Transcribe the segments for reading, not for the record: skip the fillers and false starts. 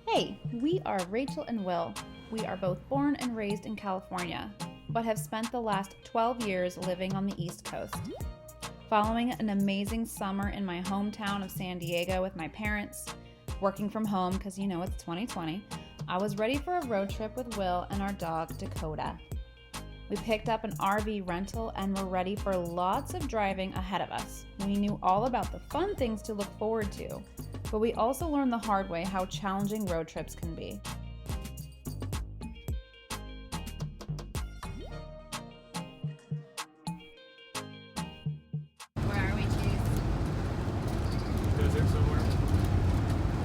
Hey, we are Rachel and Will. We are both born and raised in California, but have spent the last 12 years living on the East Coast. Following an amazing summer in my hometown of San Diego with my parents, working from home because you know it's 2020, I was ready for a road trip with Will and our dog Dakota. We picked up an RV rental and were ready for lots of driving ahead of us. We knew all about the fun things to look forward to, but we also learned the hard way how challenging road trips can be. Where are we, Chase? Desert somewhere.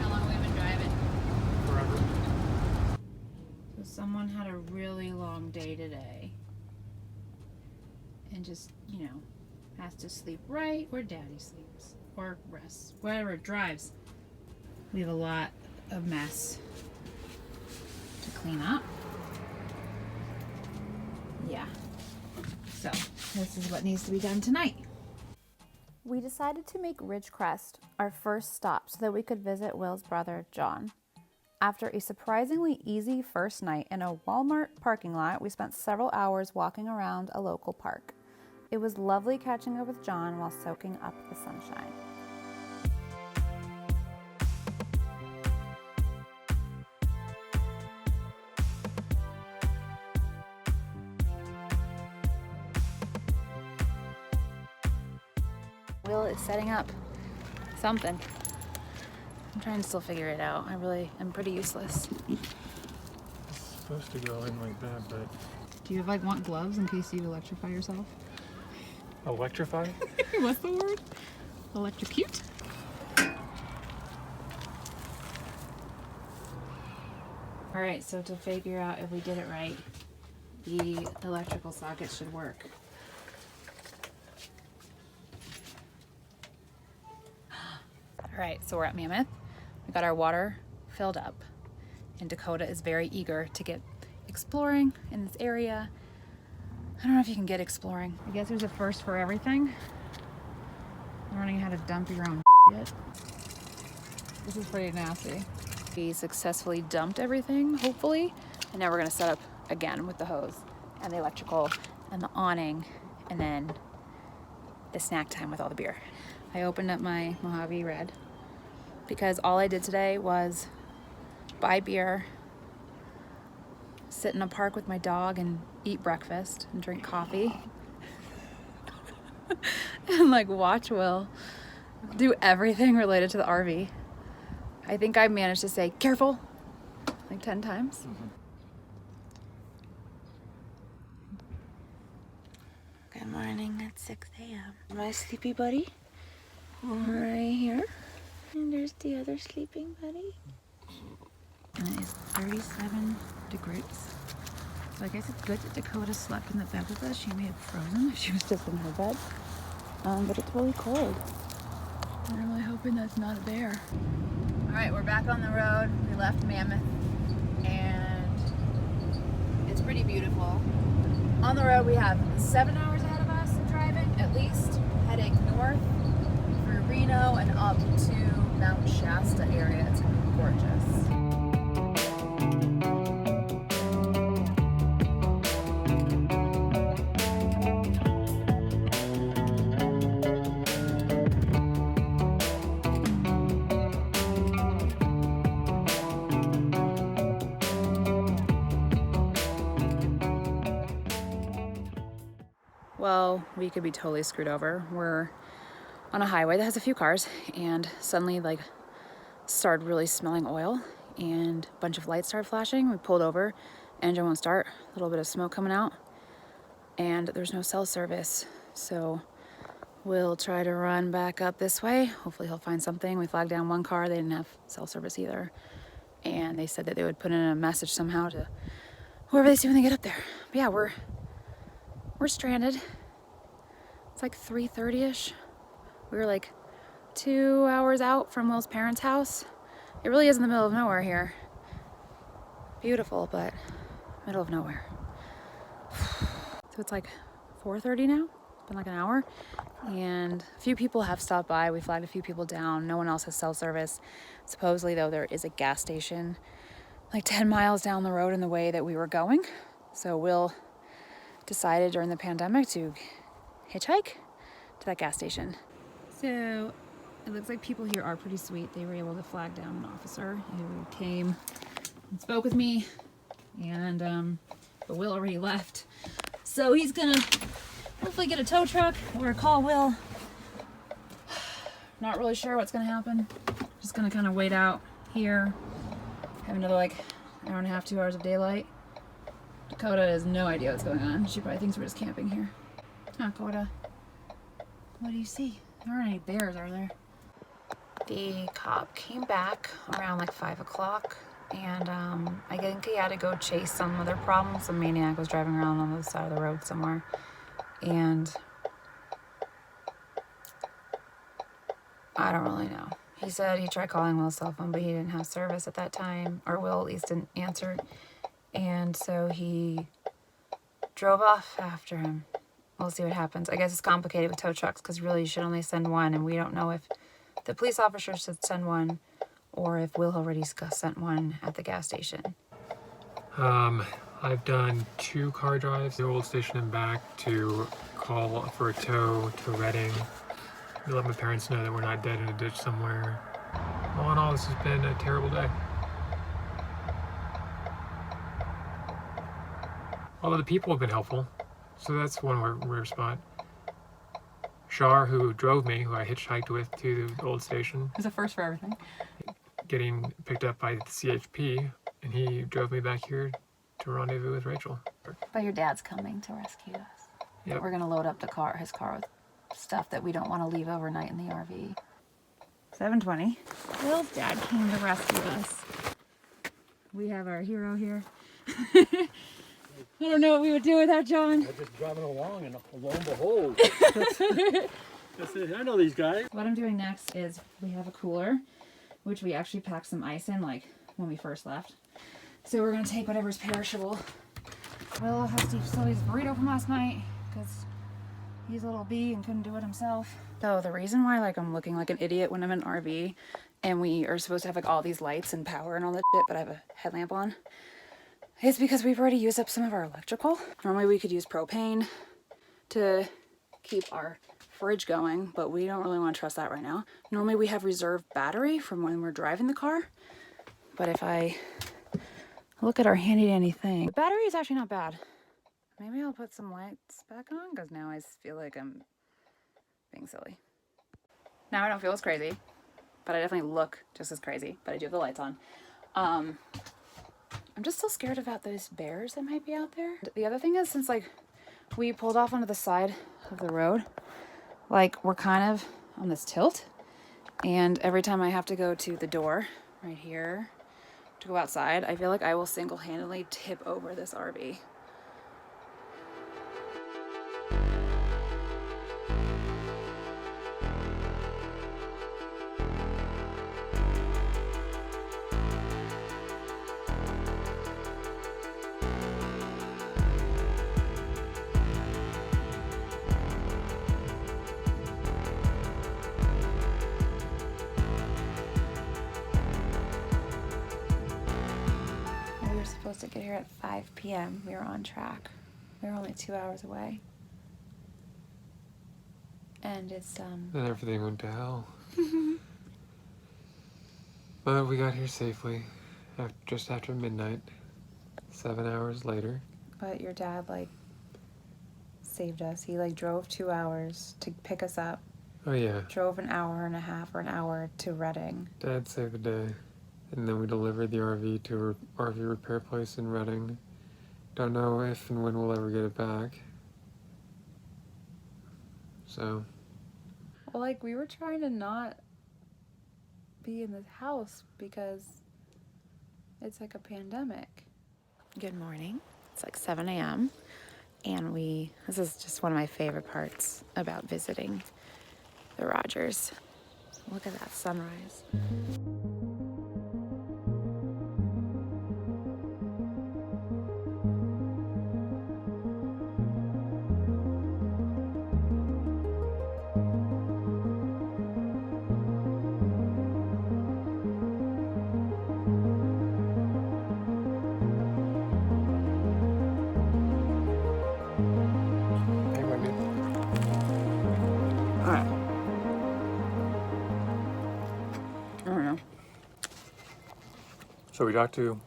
How long have we been driving? Forever. So someone had a really long day today and just, has to sleep right where daddy sleeps or rests, wherever it drives. We have a lot of mess to clean up. Yeah. So this is what needs to be done tonight. We decided to make Ridgecrest our first stop so that we could visit Will's brother, John. After a surprisingly easy first night in a Walmart parking lot, we spent several hours walking around a local park. It was lovely catching up with John while soaking up the sunshine. Will is setting up something. I'm trying to still figure it out. I really am pretty useless. It's supposed to go in like that, but... Do you want gloves in case you electrify yourself? Electrify? What's the word? Electrocute? Alright, so to figure out if we did it right, the electrical socket should work. Alright, so we're at Mammoth. We got our water filled up, and Dakota is very eager to get exploring in this area. I don't know if you can get exploring. I guess there's a first for everything. Learning how to dump your own shit. This is pretty nasty. We successfully dumped everything, hopefully, and now we're gonna set up again with the hose and the electrical and the awning, and then the snack time with all the beer. I opened up my Mojave Red because all I did today was buy beer, sit in a park with my dog and eat breakfast and drink coffee and watch Will do everything related to the RV. I think I managed to say careful 10 times. Good morning at 6 a.m. My sleepy buddy right here, and there's the other sleeping buddy. And it is 37 degrees. So I guess it's good that Dakota slept in the bed with us. She may have frozen if she was just in her bed. But it's really cold. I'm really hoping that's not a bear. All right, we're back on the road. We left Mammoth, and it's pretty beautiful. On the road, we have 7 hours ahead of us driving, at least, heading north through Reno and up to Mount Shasta area. It's gonna be gorgeous. Well, we could be totally screwed over. We're on a highway that has a few cars, and suddenly started really smelling oil, and a bunch of lights started flashing. We pulled over, engine won't start, a little bit of smoke coming out, and there's no cell service. So we'll try to run back up this way. Hopefully he'll find something. We flagged down one car, they didn't have cell service either. And they said that they would put in a message somehow to whoever they see when they get up there. But yeah, we're stranded. It's 3:30ish. We were 2 hours out from Will's parents' house. It really is in the middle of nowhere here. Beautiful, but middle of nowhere. So it's 4:30 now. been like an hour. And a few people have stopped by. We flagged a few people down. No one else has cell service. Supposedly, though, there is a gas station like 10 miles down the road in the way that we were going. So Will decided during the pandemic to hitchhike to that gas station. So it looks like people here are pretty sweet. They were able to flag down an officer who came and spoke with me, and but Will already left. So he's gonna hopefully get a tow truck or call Will. Not really sure what's gonna happen. Just gonna kind of wait out here. Have another like hour and a half, 2 hours of daylight. Dakota has no idea what's going on. She probably thinks we're just camping here. Dakota, what do you see? There aren't any bears, are there? The cop came back around like 5 o'clock, and I think he had to go chase some other problem. Some maniac was driving around on the side of the road somewhere, and I don't really know. He said he tried calling Will's cell phone, but he didn't have service at that time, or Will at least didn't answer, and so he drove off after him. We'll see what happens. I guess it's complicated with tow trucks because really you should only send one, and we don't know if the police officer should send one or if Will already sent one at the gas station. I've done 2 car drives, the old station and back, to call for a tow to Reading. To let my parents know that we're not dead in a ditch somewhere. All in all, this has been a terrible day. Although the people have been helpful, so that's one rare spot. Shar, who drove me, who I hitchhiked with to the old station. It's a first for everything. Getting picked up by the CHP, and he drove me back here to rendezvous with Rachel. But your dad's coming to rescue us. Yep. We're gonna load up his car with stuff that we don't want to leave overnight in the RV. 7:20. Will's dad came to rescue us. We have our hero here. I don't know what we would do without John. I'm just driving along, and lo and behold, I know these guys. What I'm doing next is we have a cooler, which we actually packed some ice in like when we first left. So we're gonna take whatever's perishable. Will has to still eat his burrito from last night because he's a little bee and couldn't do it himself. So the reason why like I'm looking like an idiot when I'm in an RV and we are supposed to have like all these lights and power and all that shit, but I have a headlamp on, it's because we've already used up some of our electrical. Normally we could use propane to keep our fridge going, but we don't really want to trust that right now. Normally we have reserve battery from when we're driving the car, but if I look at our handy dandy thing, the battery is actually not bad. Maybe I'll put some lights back on because now I feel like I'm being silly. Now I don't feel as crazy, but I definitely look just as crazy, but I do have the lights on. I'm just still scared about those bears that might be out there. The other thing is, since like we pulled off onto the side of the road, like we're kind of on this tilt, and every time I have to go to the door right here to go outside, I feel like I will single-handedly tip over this RV. To get here at 5 p.m. We were on track. We were only 2 hours away. And it's And everything went to hell. But we got here safely, just after midnight, 7 hours later. But your dad like saved us. He like drove 2 hours to pick us up. Oh yeah. Drove an hour and a half or an hour to Reading. Dad saved the day. And then we delivered the RV to a RV repair place in Reading. Don't know if and when we'll ever get it back. So. Well, like we were trying to not be in this house because it's like a pandemic. Good morning. It's like 7 a.m. And this is just one of my favorite parts about visiting the Rogers. Look at that sunrise. So we talked to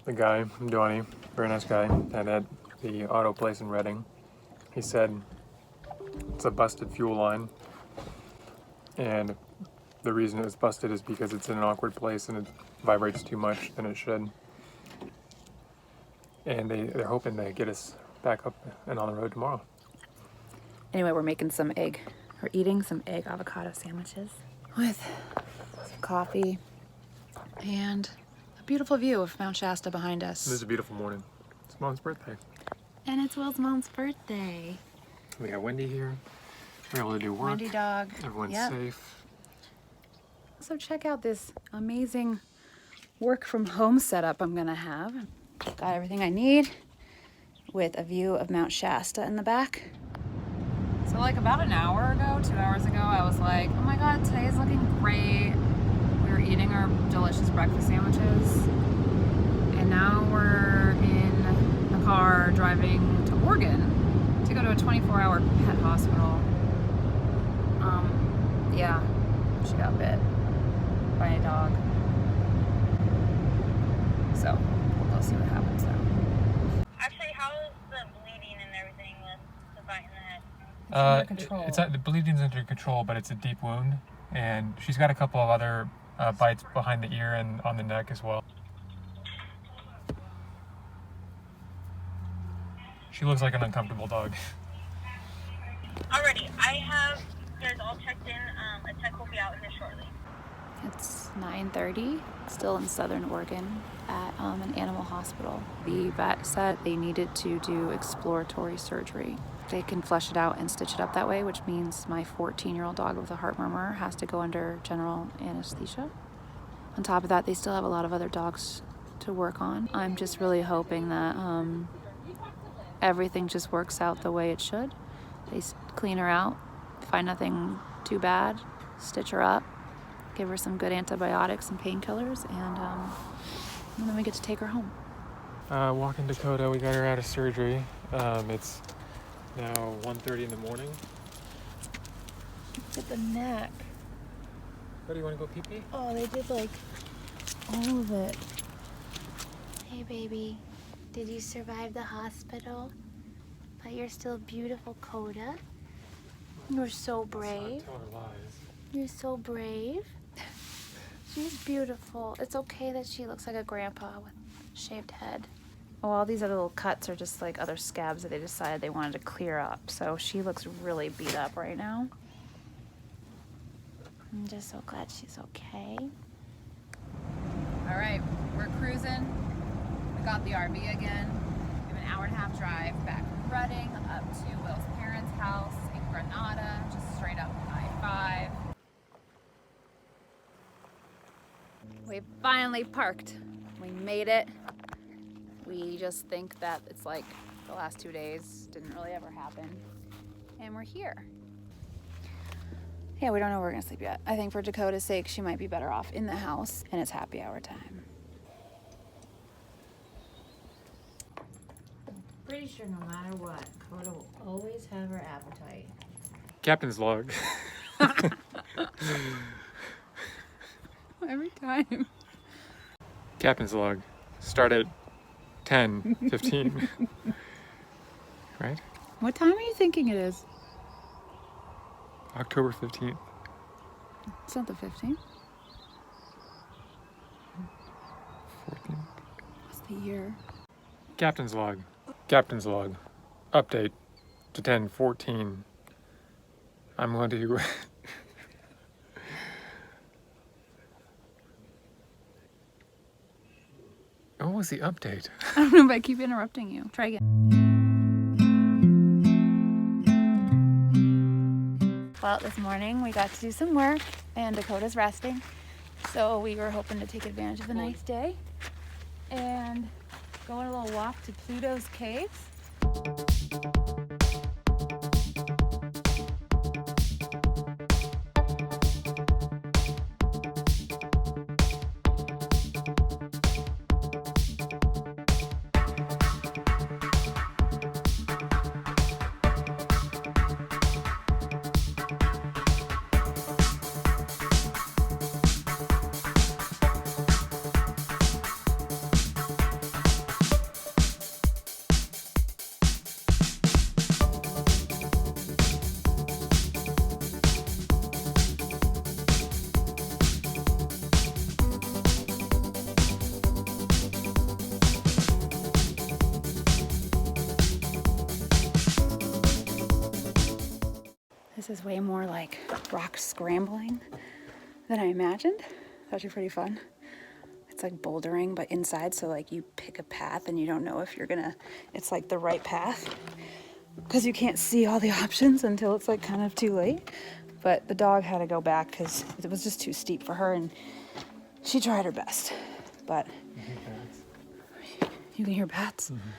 the guy, Donnie, very nice guy, and at the auto place in Redding. He said it's a busted fuel line, and the reason it's busted is because it's in an awkward place and it vibrates too much than it should. And they're hoping to get us back up and on the road tomorrow. Anyway, we're eating some egg avocado sandwiches with some coffee and a beautiful view of Mount Shasta behind us. This is a beautiful morning. It's Mom's birthday. And it's Will's mom's birthday. We got Wendy here. We're able to do work. Wendy dog. Everyone's Yep. safe. So check out this amazing work from home setup I'm gonna have. Got everything I need with a view of Mount Shasta in the back. So like about an hour ago, 2 hours ago, I was like, oh my God, today's looking great. We were eating our delicious breakfast sandwiches. And now we're in a car driving to Oregon to go to a 24-hour pet hospital. Yeah, she got bit by a dog. So we'll go see what happens now. Actually, how is the bleeding and everything with the bite in the head? Under control. The bleeding's under control, but it's a deep wound, and she's got a couple of other bites behind the ear and on the neck as well. She looks like an uncomfortable dog. Alrighty, I have you guys all checked in. A tech will be out here shortly. It's 9:30, still in Southern Oregon at an animal hospital. The vet said they needed to do exploratory surgery. They can flush it out and stitch it up that way, which means my 14-year-old dog with a heart murmur has to go under general anesthesia. On top of that, they still have a lot of other dogs to work on. I'm just really hoping that everything just works out the way it should. They clean her out, find nothing too bad, stitch her up, give her some good antibiotics and painkillers, and then we get to take her home. Walking Dakota, we got her out of surgery. It's now 1:30 in the morning. Look at the neck. What, do you want to go pee-pee? Oh, they did like all of it. Hey baby, did you survive the hospital? But you're still beautiful, Coda. You're so brave. Tell her lies. You're so brave. She's beautiful. It's okay that she looks like a grandpa with a shaved head. Oh, all these other little cuts are just like other scabs that they decided they wanted to clear up. So she looks really beat up right now. I'm just so glad she's okay. All right, we're cruising. We got the RV again. We have an hour-and-a-half drive back from Redding up to Will's parents' house in Granada, just straight up I-5. We finally parked. We made it. We just think that it's like the last 2 days didn't really ever happen. And we're here. Yeah, we don't know where we're gonna sleep yet. I think for Dakota's sake, she might be better off in the house, and it's happy hour time. Pretty sure no matter what, Coda will always have her appetite. Captain's log. Every time. Captain's log. Start at 10:15. Right? What time are you thinking it is? October 15th. It's not the 15th. 14th. What's the year? Captain's log. Captain's log. Update to 10:14. I'm going to What was the update? I don't know, but I keep interrupting you. Try again. Well, this morning we got to do some work and Dakota's resting. So we were hoping to take advantage of the nice day and go on a little walk to Pluto's caves. This is way more like rock scrambling than I imagined. It's actually pretty fun. It's like bouldering, but inside, so like you pick a path and you don't know if you're gonna, it's like the right path, because you can't see all the options until it's like kind of too late. But the dog had to go back because it was just too steep for her, and she tried her best. But you can hear bats. Mm-hmm.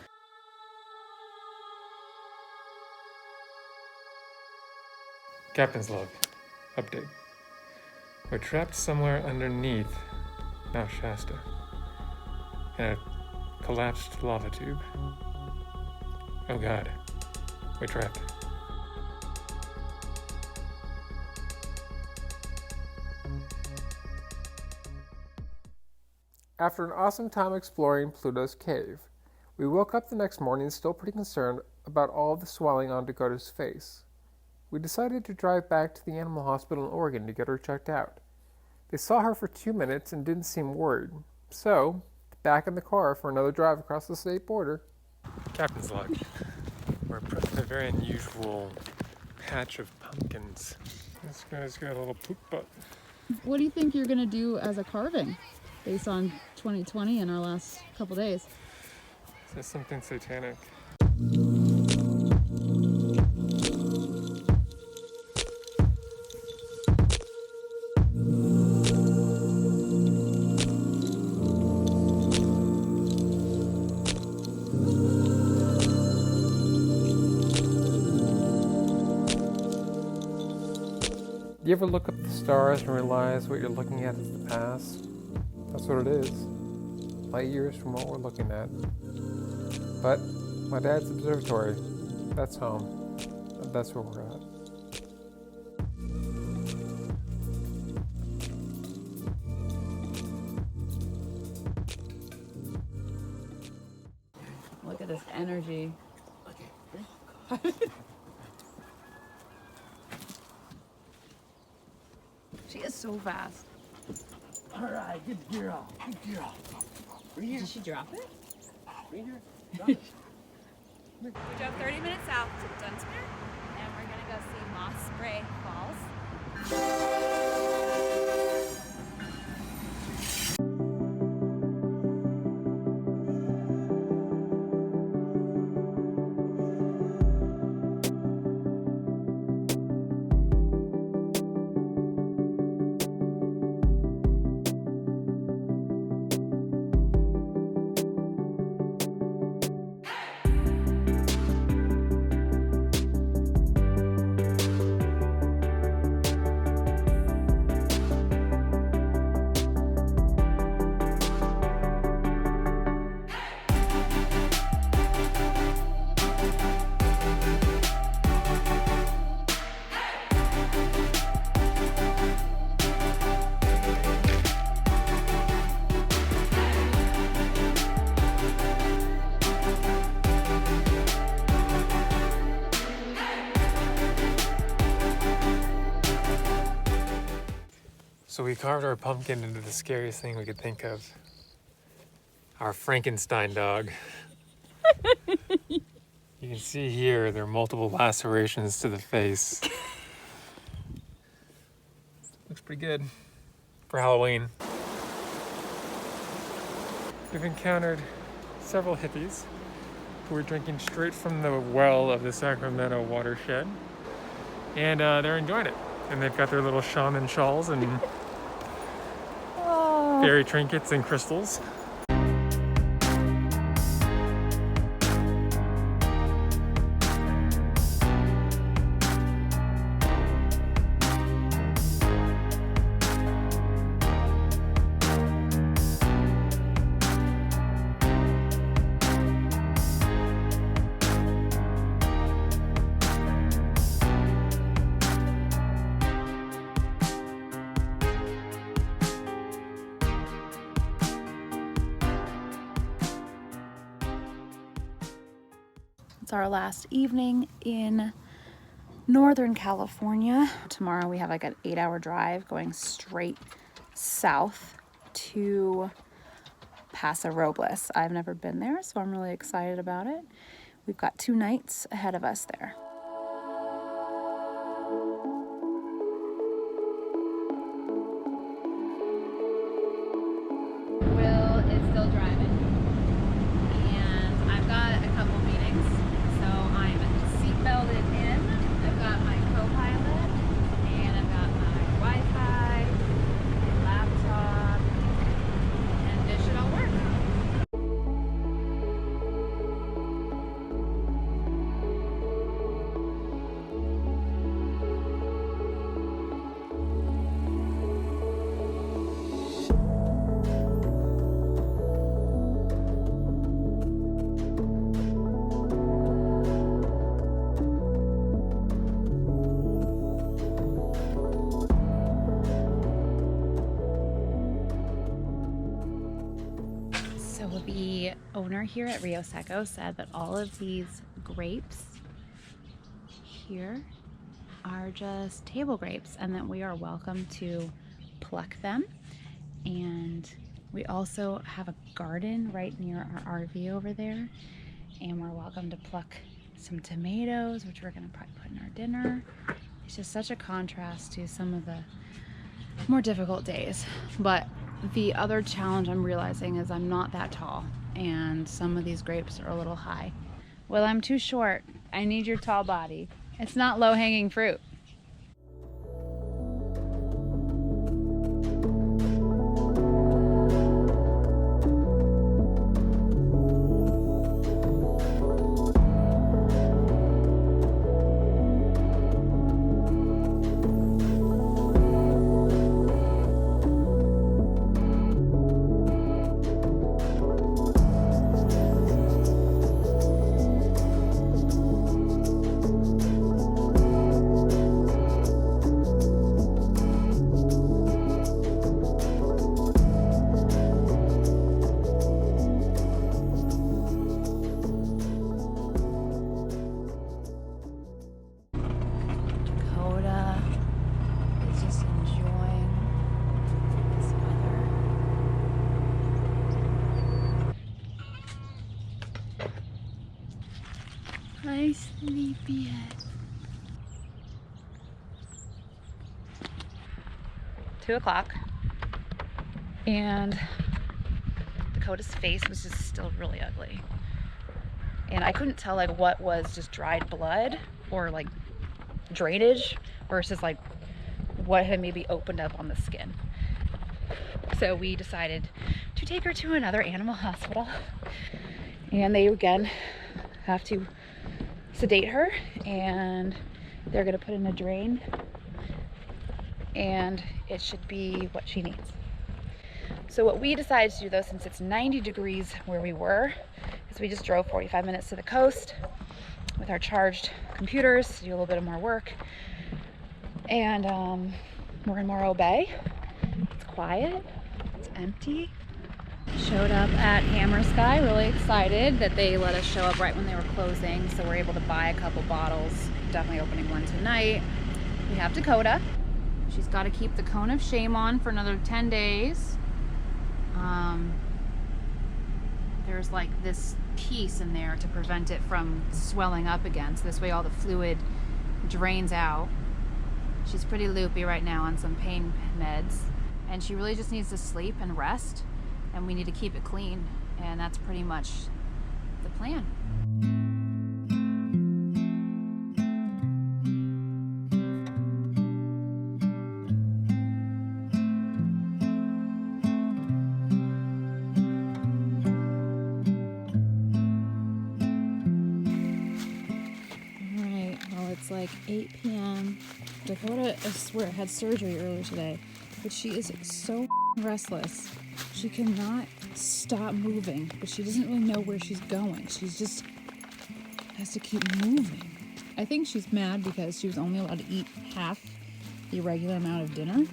Captain's log. Update. We're trapped somewhere underneath Mount Shasta in a collapsed lava tube. Oh God, we're trapped. After an awesome time exploring Pluto's cave, we woke up the next morning still pretty concerned about all the swelling on Dakota's face. We decided to drive back to the animal hospital in Oregon to get her checked out. They saw her for 2 minutes and didn't seem worried, so back in the car for another drive across the state border. Captain's log. We're approaching a very unusual patch of pumpkins. This guy's got a little poop butt. What do you think you're gonna do as a carving based on 2020 and our last couple days? Is this something satanic? You ever look up the stars and realize what you're looking at is the past? That's what it is. Light years from what we're looking at. But my dad's observatory, that's home. And that's where we're at. Look at this energy. She is so fast. All right, good girl. Good girl. Right here. Did she drop it? Right here. Drop it. We drove 30 minutes south to Dunsmuir, and we're gonna go see Moss Spray Falls. So we carved our pumpkin into the scariest thing we could think of. Our Frankenstein dog. You can see here there are multiple lacerations to the face. Looks pretty good for Halloween. We've encountered several hippies who are drinking straight from the well of the Sacramento watershed. And they're enjoying it. And they've got their little shaman shawls and fairy trinkets and crystals. It's our last evening in Northern California. Tomorrow we have like an 8-hour drive going straight south to Paso Robles. I've never been there, so I'm really excited about it. We've got 2 nights ahead of us there. got a couple meetings, so I'm seatbelted in. I've got my co-pilot, and I've got my Wi-Fi, my laptop, and it should all work. So the owner here at Rio Seco said that all of these grapes here are just table grapes and that we are welcome to pluck them. And we also have a garden right near our RV over there, and we're welcome to pluck some tomatoes, which we're gonna probably put in our dinner. It's just such a contrast to some of the more difficult days. But the other challenge I'm realizing is I'm not that tall, and some of these grapes are a little high. Well, I'm too short. I need your tall body. It's not low-hanging fruit. Dakota is just enjoying this weather. Hi, sleepyhead. 2 o'clock, and Dakota's face was just still really ugly. And I couldn't tell like what was just dried blood or like drainage versus like what had maybe opened up on the skin. So we decided to take her to another animal hospital, and they again have to sedate her, and they're gonna put in a drain, and it should be what she needs. So what we decided to do though, since it's 90 degrees where we were, is we just drove 45 minutes to the coast with our charged computers to do a little bit of more work. And we're in Morro Bay. It's quiet, it's empty. Showed up at Hammer Sky, really excited that they let us show up right when they were closing, so we're able to buy a couple bottles. Definitely opening one tonight. We have Dakota. She's got to keep the cone of shame on for another 10 days. There's like this piece in there to prevent it from swelling up again, so this way all the fluid drains out. She's pretty loopy right now on some pain meds, and she really just needs to sleep and rest, and we need to keep it clean, and that's pretty much the plan. It's like 8 p.m. Dakota, I swear, had surgery earlier today, but she is so restless. She cannot stop moving, but she doesn't really know where she's going. She's just has to keep moving. I think she's mad because she was only allowed to eat half the regular amount of dinner,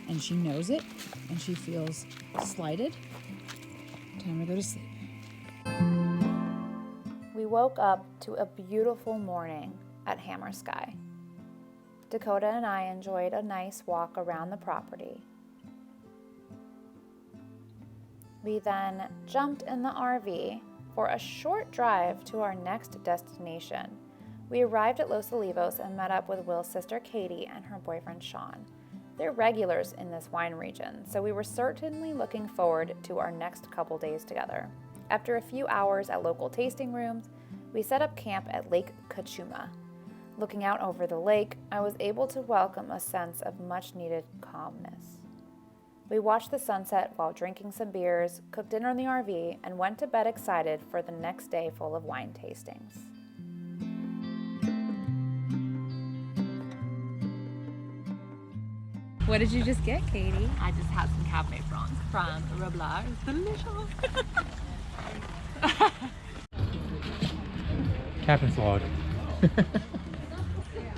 and she knows it, and she feels slighted. Time to go to sleep. We woke up to a beautiful morning at Hammer Sky. Dakota and I enjoyed a nice walk around the property. We then jumped in the RV for a short drive to our next destination. We arrived at Los Olivos and met up with Will's sister Katie and her boyfriend Sean. They're regulars in this wine region, so we were certainly looking forward to our next couple days together. After a few hours at local tasting rooms, we set up camp at Lake Cachuma. Looking out over the lake, I was able to welcome a sense of much-needed calmness. We watched the sunset while drinking some beers, cooked dinner in the RV, and went to bed excited for the next day full of wine tastings. What did you just get, Katie? I just had some Cabernet Franc from Roblar. It's delicious. Captain's log.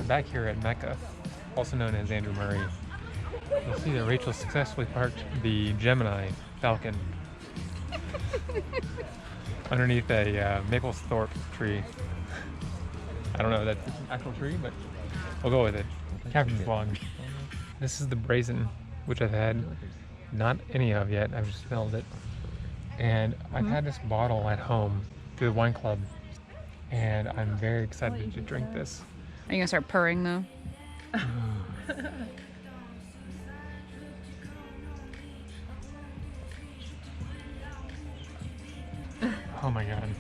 Back here at Mecca, also known as Andrew Murray, you'll see that Rachel successfully parked the Gemini Falcon underneath a Maplethorpe tree. I don't know if that's an actual tree, but we'll go with it. Captain's log. This is the Brazen, which I've had not any of yet. I've just smelled it. And I've had this bottle at home through the wine club, and I'm very excited to drink this. Are you gonna start purring though? Oh my god.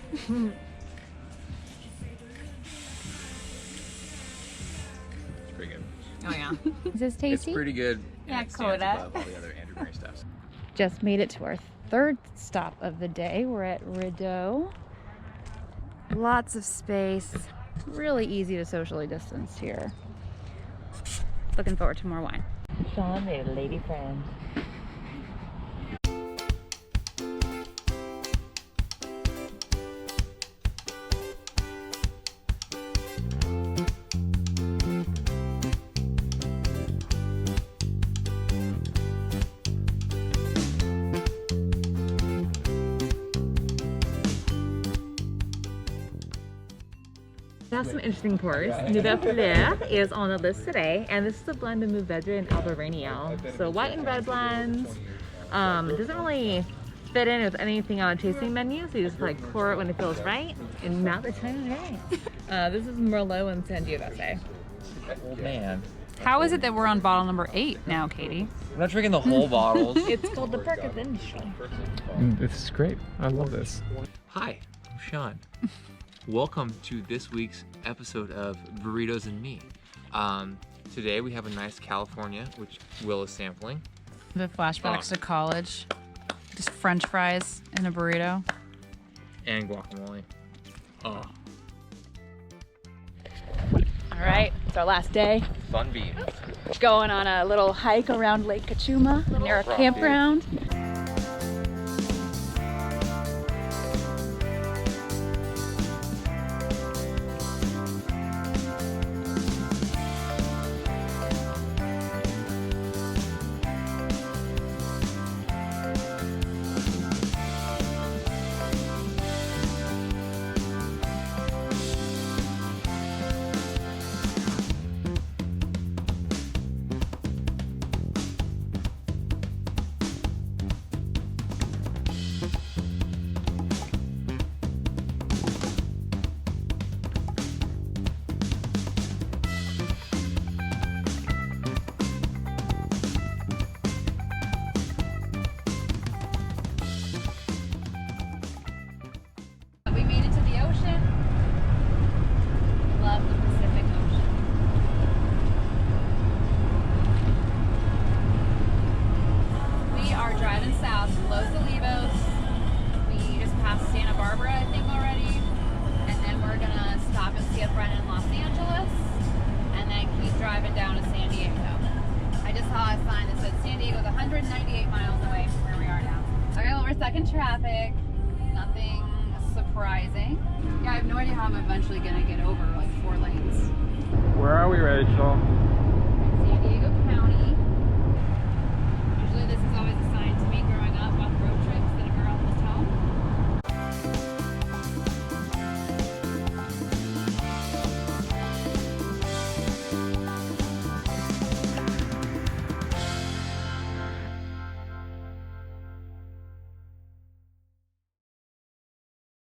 It's pretty good. Oh yeah. Is this It's tasty? pretty good. Yeah, and it stands Coda. above all the other Andrew Murray stuffs. Just made it to our third stop of the day. We're at Rideau. Lots of space. Really easy to socially distance here. Looking forward to more wine. Sean made a lady friend. We have some interesting pours. Nouvelle Fleur is on the list today, and this is a blend of Mourvedre and Albarino. So white and red blends. Doesn't really fit in with anything on a tasting menu, so you just like pour it when it feels right, and now the time is right. This is Merlot and Sangiovese. Oh man. How is it that we're on bottle number 8 now, Katie? I'm not drinking the whole bottles. It's called the perk of industry. This is great. I love this. Hi, I'm Sean. Welcome to this week's episode of Burritos and Me. Today we have a nice California, which Will is sampling. The flashbacks to college. Just French fries and a burrito. And guacamole. Oh, All right, it's our last day. fun bean. Going on a little hike around Lake Cachuma near a campground. We made it to the ocean. Love the Pacific Ocean. We are driving south to Los Olivos. We just passed Santa Barbara, I think, already. And then we're gonna stop and see a friend in Los Angeles. And then keep driving down to San Diego. I just saw a sign that said San Diego's 198 miles away from where we are now. Okay, well, we're stuck in traffic. Nothing surprising. Yeah, I have no idea how I'm eventually gonna get over like 4 lanes. Where are we, Rachel?